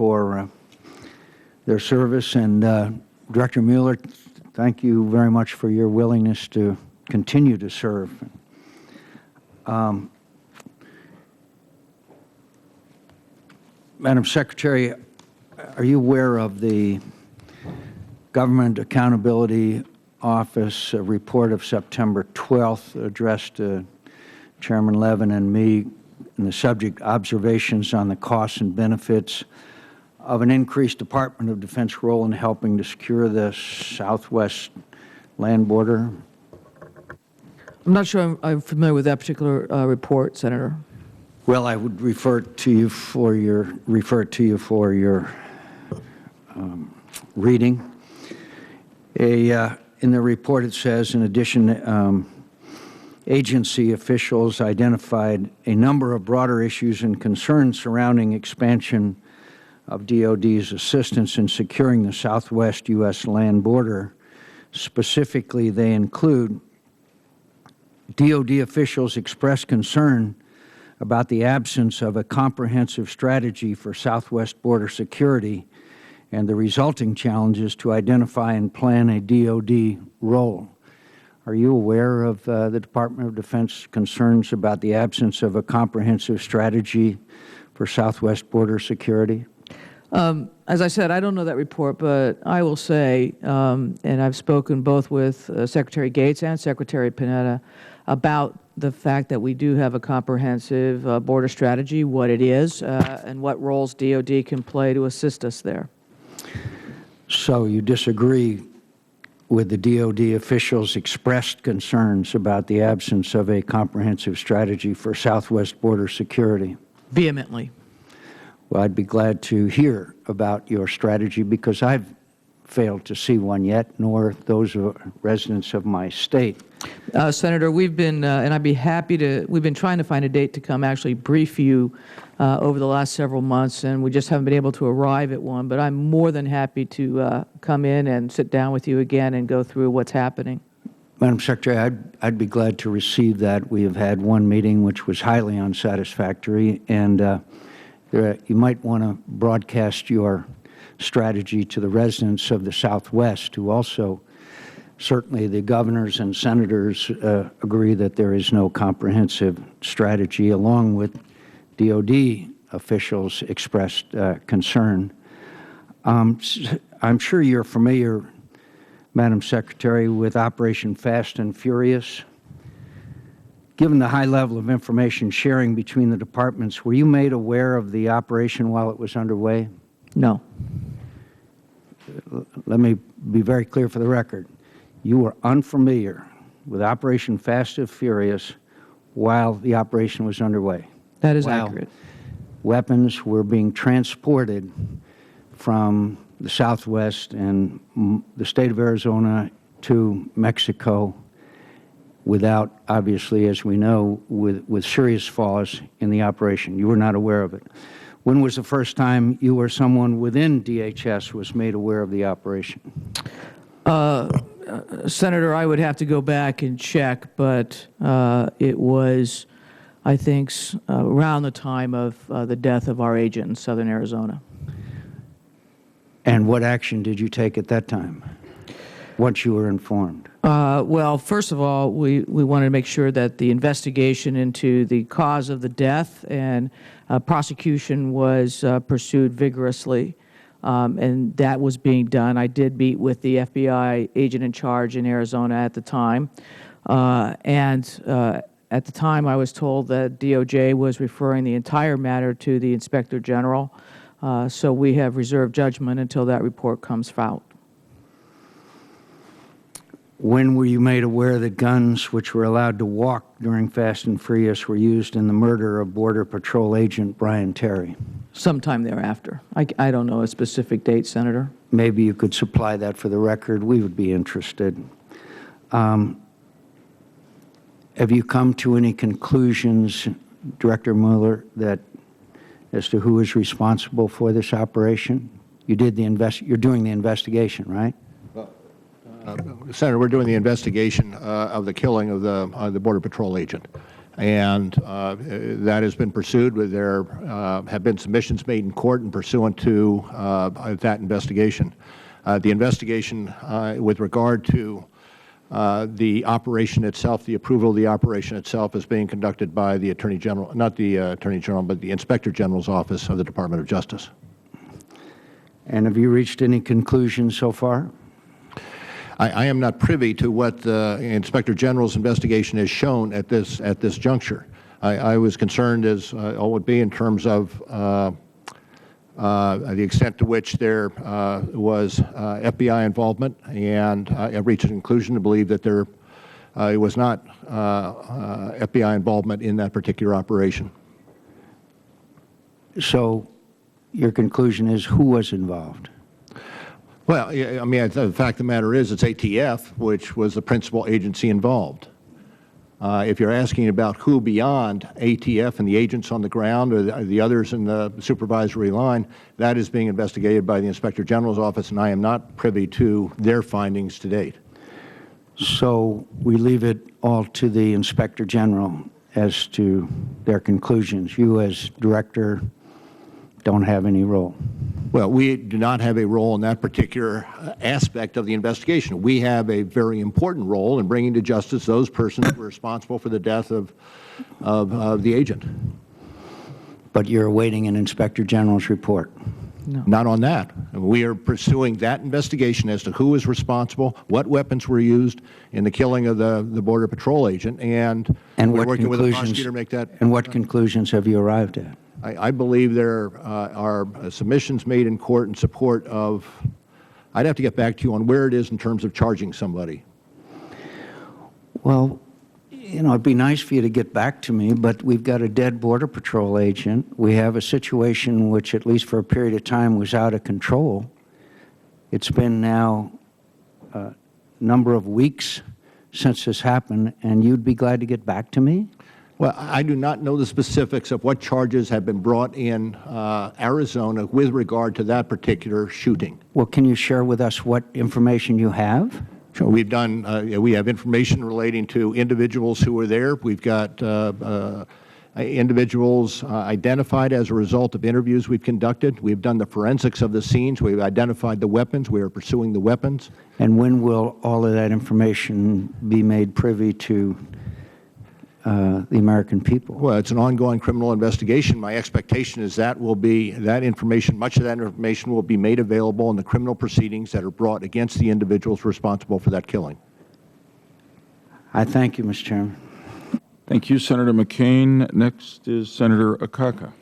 for their service. And Director Mueller, thank you very much for your willingness to continue to serve. Madam Secretary, are you aware of the Government Accountability Office report of September 12th addressed to Chairman Levin and me, and the subject observations on the costs and benefits of an increased Department of Defense role in helping to secure the southwest land border? I'm not sure I'm familiar with that particular report, Senator. Well, I would refer it to you for your reading. In the report, it says, in addition, agency officials identified a number of broader issues and concerns surrounding expansion of DOD's assistance in securing the southwest U.S. land border. Specifically, they include DOD officials expressed concern about the absence of a comprehensive strategy for southwest border security and the resulting challenges to identify and plan a DOD role. Are you aware of the Department of Defense concerns about the absence of a comprehensive strategy for southwest border security? As I said, I don't know that report, but I will say, and I've spoken both with Secretary Gates and Secretary Panetta about the fact that we do have a comprehensive border strategy, what it is, and what roles DOD can play to assist us there. So you disagree with the DOD officials' expressed concerns about the absence of a comprehensive strategy for southwest border security? Vehemently. Well, I'd be glad to hear about your strategy, because I've failed to see one yet, nor those residents of my state. Senator, we've been, and I'd be happy to, we've been trying to find a date to come actually brief you over the last several months, and we just haven't been able to arrive at one, but I'm more than happy to come in and sit down with you again and go through what's happening. Madam Secretary, I'd be glad to receive that. We have had one meeting which was highly unsatisfactory, and you might want to broadcast your strategy to the residents of the Southwest, who also, certainly the governors and senators agree that there is no comprehensive strategy, along with DOD officials expressed concern. I'm sure you're familiar, Madam Secretary, with Operation Fast and Furious. Given the high level of information sharing between the departments, were you made aware of the operation while it was underway? No. Let me be very clear for the record. You were unfamiliar with Operation Fast and Furious while the operation was underway. That is accurate. Weapons were being transported from the Southwest and the state of Arizona to Mexico without, obviously, as we know, with serious flaws in the operation. You were not aware of it. When was the first time you or someone within DHS was made aware of the operation? Senator, I would have to go back and check, but it was, I think, around the time of the death of our agent in southern Arizona. And what action did you take at that time, once you were informed? Well, first of all, we wanted to make sure that the investigation into the cause of the death and prosecution was pursued vigorously, and that was being done. I did meet with the FBI agent in charge in Arizona at the time, and at the time I was told that DOJ was referring the entire matter to the Inspector General, so we have reserved judgment until that report comes out. When were you made aware that guns which were allowed to walk during Fast and Furious were used in the murder of Border Patrol agent Brian Terry? Sometime thereafter. I don't know a specific date, Senator. Maybe you could supply that for the record. We would be interested. Have you come to any conclusions, Director Mueller, that as to who is responsible for this operation? You're doing the investigation, right? Senator, we're doing the investigation of the killing of the Border Patrol agent. And that has been pursued. There have been submissions made in court and pursuant to that investigation. The investigation with regard to the operation itself, the approval of the operation itself, is being conducted by the Attorney General, not the Attorney General, but the Inspector General's Office of the Department of Justice. And have you reached any conclusions so far? I am not privy to what the Inspector General's investigation has shown at this juncture. I was concerned, as all would be, in terms of the extent to which there was FBI involvement, and I've reached a conclusion to believe that there was not FBI involvement in that particular operation. So your conclusion is who was involved? Well, I mean, the fact of the matter is it's ATF, which was the principal agency involved. If you're asking about who beyond ATF and the agents on the ground or the others in the supervisory line, that is being investigated by the Inspector General's office, and I am not privy to their findings to date. So we leave it all to the Inspector General as to their conclusions. You, as Director, don't have any role. Well, we do not have a role in that particular aspect of the investigation. We have a very important role in bringing to justice those persons who were responsible for the death of the agent. But you're awaiting an Inspector General's report? No. Not on that. We are pursuing that investigation as to who was responsible, what weapons were used in the killing of the Border Patrol agent, and we're working with the prosecutor to make that. And what conclusions have you arrived at? I believe there are submissions made in court in support of, I'd have to get back to you on where it is in terms of charging somebody. Well, you know, it'd be nice for you to get back to me, but we've got a dead Border Patrol agent. We have a situation which, at least for a period of time, was out of control. It's been now a number of weeks since this happened, and you'd be glad to get back to me? Well, I do not know the specifics of what charges have been brought in Arizona with regard to that particular shooting. Well, can you share with us what information you have? So we've done, we have information relating to individuals who were there. We've got individuals identified as a result of interviews we've conducted. We've done the forensics of the scenes. We've identified the weapons. We are pursuing the weapons. And when will all of that information be made privy to the American people? Well, it's an ongoing criminal investigation. My expectation is that will be, that information, much of that information will be made available in the criminal proceedings that are brought against the individuals responsible for that killing. I thank you, Mr. Chairman. Thank you, Senator McCain. Next is Senator Akaka.